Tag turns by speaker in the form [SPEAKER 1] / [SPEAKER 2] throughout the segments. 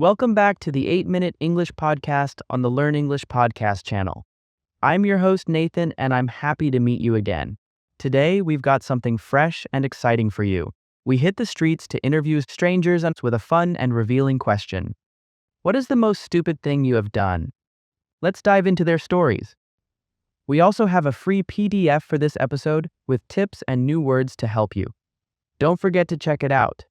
[SPEAKER 1] Welcome back to the 8-Minute English Podcast on the Learn English Podcast channel. I'm your host, Nathan, and I'm happy to meet you again. Today, we've got something fresh and exciting for you. We hit the streets to interview strangers with a fun and revealing question. What is the most stupid thing you have done? Let's dive into their stories. We also have a free PDF for this episode with tips and new words to help you. Don't forget to check it out.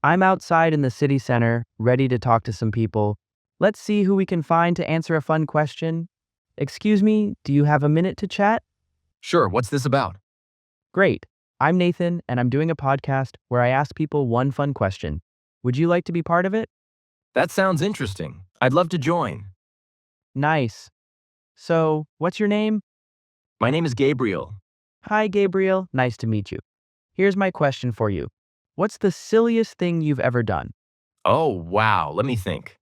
[SPEAKER 1] I'm outside in the city center, ready to talk to some people. Let's see who we can find to answer a fun question. Excuse me, do you have a minute to chat?
[SPEAKER 2] Sure, what's this about?
[SPEAKER 1] Great. I'm Nathan, and I'm doing a podcast where I ask people one fun question. Would you like to be part of it?
[SPEAKER 2] That sounds interesting. I'd love to join.
[SPEAKER 1] Nice. So, what's your name?
[SPEAKER 2] My name is Gabriel.
[SPEAKER 1] Hi, Gabriel. Nice to meet you. Here's my question for you. What's the silliest thing you've ever done?
[SPEAKER 2] Oh, wow, let me think.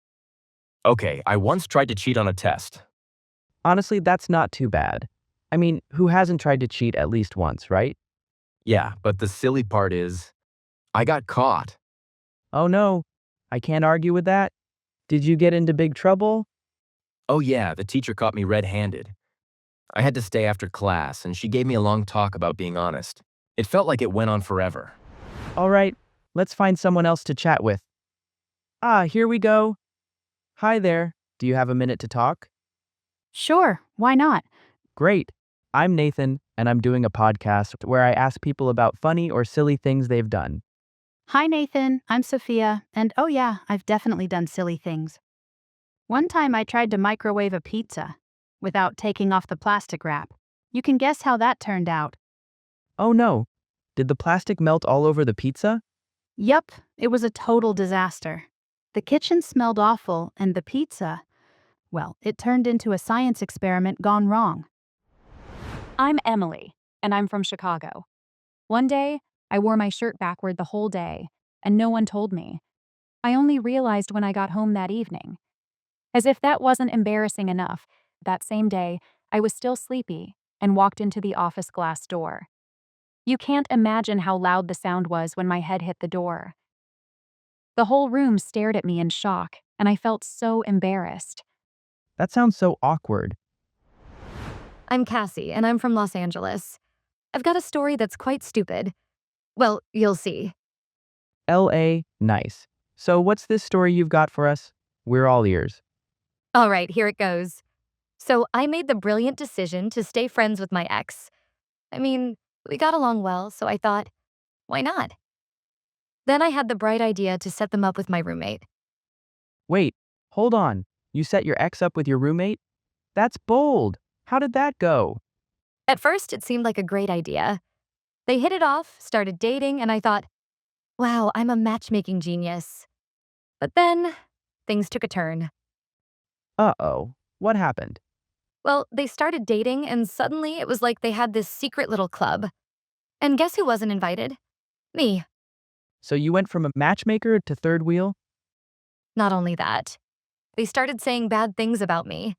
[SPEAKER 2] Okay, I once tried to cheat on a test.
[SPEAKER 1] Honestly, that's not too bad. I mean, who hasn't tried to cheat at least once, right?
[SPEAKER 2] Yeah, but the silly part is, I got caught.
[SPEAKER 1] Oh no, I can't argue with that. Did you get into big trouble?
[SPEAKER 2] Oh yeah, the teacher caught me red-handed. I had to stay after class, and she gave me a long talk about being honest. It felt like it went on forever.
[SPEAKER 1] All right, let's find someone else to chat with. Here we go. Hi there. Do you have a minute to talk?
[SPEAKER 3] Sure, why not?
[SPEAKER 1] Great. I'm Nathan, and I'm doing a podcast where I ask people about funny or silly things they've done.
[SPEAKER 3] Hi, Nathan. I'm Sophia, and oh yeah, I've definitely done silly things. One time I tried to microwave a pizza without taking off the plastic wrap. You can guess how that turned out.
[SPEAKER 1] Oh no. Did the plastic melt all over the pizza?
[SPEAKER 3] Yup, it was a total disaster. The kitchen smelled awful, and the pizza, well, it turned into a science experiment gone wrong.
[SPEAKER 4] I'm Emily, and I'm from Chicago. One day, I wore my shirt backward the whole day, and no one told me. I only realized when I got home that evening. As if that wasn't embarrassing enough, that same day, I was still sleepy and walked into the office glass door. You can't imagine how loud the sound was when my head hit the door. The whole room stared at me in shock, and I felt so embarrassed.
[SPEAKER 1] That sounds so awkward.
[SPEAKER 5] I'm Cassie, and I'm from Los Angeles. I've got a story that's quite stupid. Well, you'll see.
[SPEAKER 1] L.A., nice. So what's this story you've got for us? We're all ears.
[SPEAKER 5] All right, here it goes. So I made the brilliant decision to stay friends with my ex. I mean, we got along well, so I thought, why not? Then I had the bright idea to set them up with my roommate.
[SPEAKER 1] Wait, hold on. You set your ex up with your roommate? That's bold. How did that go?
[SPEAKER 5] At first, it seemed like a great idea. They hit it off, started dating, and I thought, wow, I'm a matchmaking genius. But then, things took a turn.
[SPEAKER 1] Uh-oh. What happened?
[SPEAKER 5] Well, they started dating, and suddenly it was like they had this secret little club. And guess who wasn't invited? Me.
[SPEAKER 1] So you went from a matchmaker to third wheel?
[SPEAKER 5] Not only that, they started saying bad things about me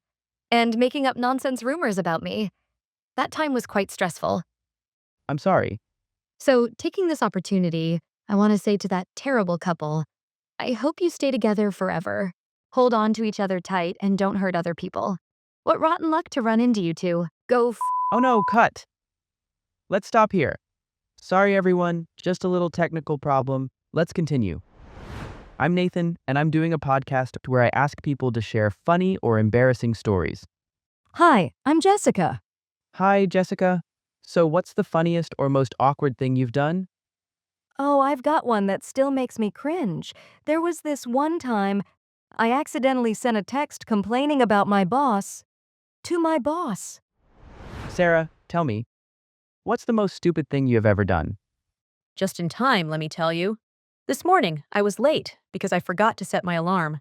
[SPEAKER 5] and making up nonsense rumors about me. That time was quite stressful.
[SPEAKER 1] I'm sorry.
[SPEAKER 5] So, taking this opportunity, I want to say to that terrible couple, I hope you stay together forever. Hold on to each other tight and don't hurt other people. What rotten luck to run into you two. Go
[SPEAKER 1] Oh no, cut. Let's stop here. Sorry everyone, just a little technical problem. Let's continue. I'm Nathan, and I'm doing a podcast where I ask people to share funny or embarrassing stories.
[SPEAKER 6] Hi, I'm Jessica.
[SPEAKER 1] Hi, Jessica. So what's the funniest or most awkward thing you've done?
[SPEAKER 6] Oh, I've got one that still makes me cringe. There was this one time I accidentally sent a text complaining about my boss to my boss.
[SPEAKER 1] Sarah, tell me, what's the most stupid thing you have ever done?
[SPEAKER 7] Just in time, let me tell you. This morning, I was late because I forgot to set my alarm.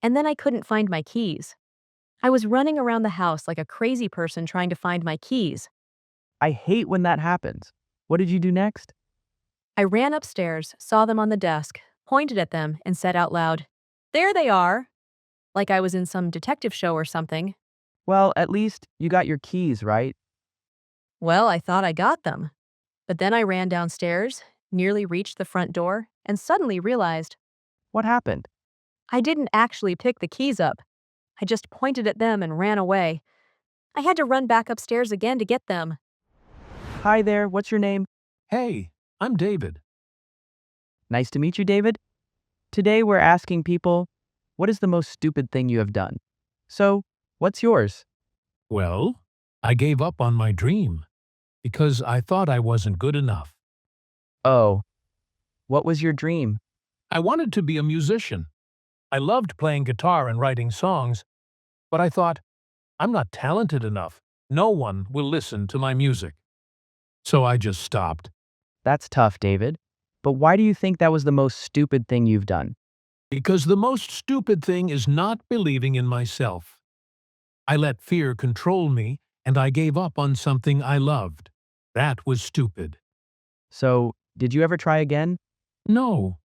[SPEAKER 7] And then I couldn't find my keys. I was running around the house like a crazy person trying to find my keys.
[SPEAKER 1] I hate when that happens. What did you do next?
[SPEAKER 7] I ran upstairs, saw them on the desk, pointed at them, and said out loud, "There they are!" Like I was in some detective show or something.
[SPEAKER 1] Well, at least you got your keys, right?
[SPEAKER 7] Well, I thought I got them. But then I ran downstairs, nearly reached the front door, and suddenly realized
[SPEAKER 1] What happened?
[SPEAKER 7] I didn't actually pick the keys up. I just pointed at them and ran away. I had to run back upstairs again to get them.
[SPEAKER 1] Hi there, what's your name?
[SPEAKER 8] Hey, I'm David.
[SPEAKER 1] Nice to meet you, David. Today we're asking people, what is the most stupid thing you have done? So, what's yours?
[SPEAKER 8] Well, I gave up on my dream because I thought I wasn't good enough.
[SPEAKER 1] Oh, what was your dream?
[SPEAKER 8] I wanted to be a musician. I loved playing guitar and writing songs, but I thought, I'm not talented enough. No one will listen to my music. So I just stopped.
[SPEAKER 1] That's tough, David. But why do you think that was the most stupid thing you've done?
[SPEAKER 8] Because the most stupid thing is not believing in myself. I let fear control me, and I gave up on something I loved. That was stupid.
[SPEAKER 1] So, did you ever try again?
[SPEAKER 8] No.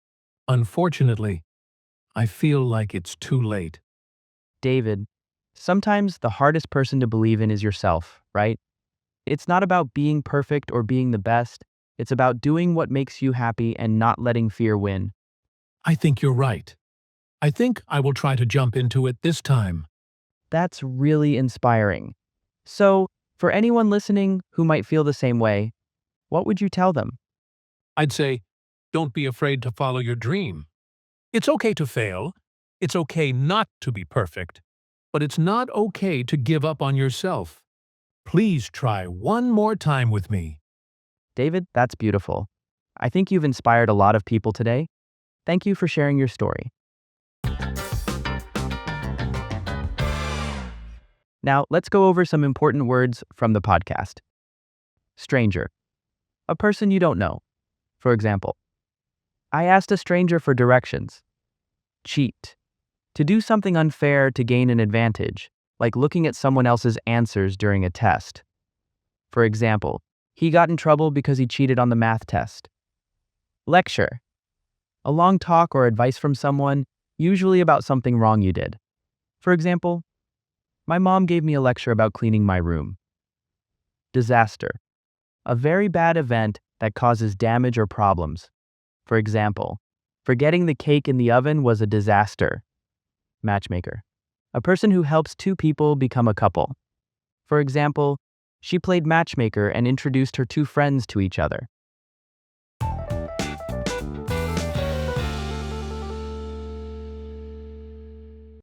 [SPEAKER 8] Unfortunately, I feel like it's too late.
[SPEAKER 1] David, sometimes the hardest person to believe in is yourself, right? It's not about being perfect or being the best. It's about doing what makes you happy and not letting fear win.
[SPEAKER 8] I think you're right. I think I will try to jump into it this time.
[SPEAKER 1] That's really inspiring. So, for anyone listening who might feel the same way, what would you tell them?
[SPEAKER 8] I'd say, don't be afraid to follow your dream. It's okay to fail. It's okay not to be perfect. But it's not okay to give up on yourself. Please try one more time with me.
[SPEAKER 1] David, that's beautiful. I think you've inspired a lot of people today. Thank you for sharing your story. Now, let's go over some important words from the podcast. Stranger, a person you don't know. For example, I asked a stranger for directions. Cheat, to do something unfair to gain an advantage, like looking at someone else's answers during a test. For example, he got in trouble because he cheated on the math test. Lecture, a long talk or advice from someone, usually about something wrong you did. For example, my mom gave me a lecture about cleaning my room. Disaster, a very bad event that causes damage or problems. For example, forgetting the cake in the oven was a disaster. Matchmaker, a person who helps two people become a couple. For example, she played matchmaker and introduced her two friends to each other.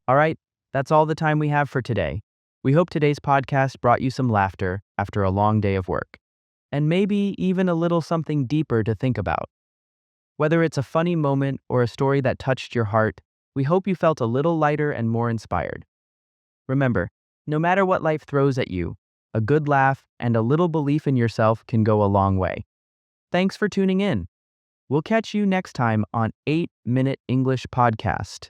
[SPEAKER 1] All right, that's all the time we have for today. We hope today's podcast brought you some laughter after a long day of work, and maybe even a little something deeper to think about. Whether it's a funny moment or a story that touched your heart, we hope you felt a little lighter and more inspired. Remember, no matter what life throws at you, a good laugh and a little belief in yourself can go a long way. Thanks for tuning in. We'll catch you next time on 8-Minute English Podcast.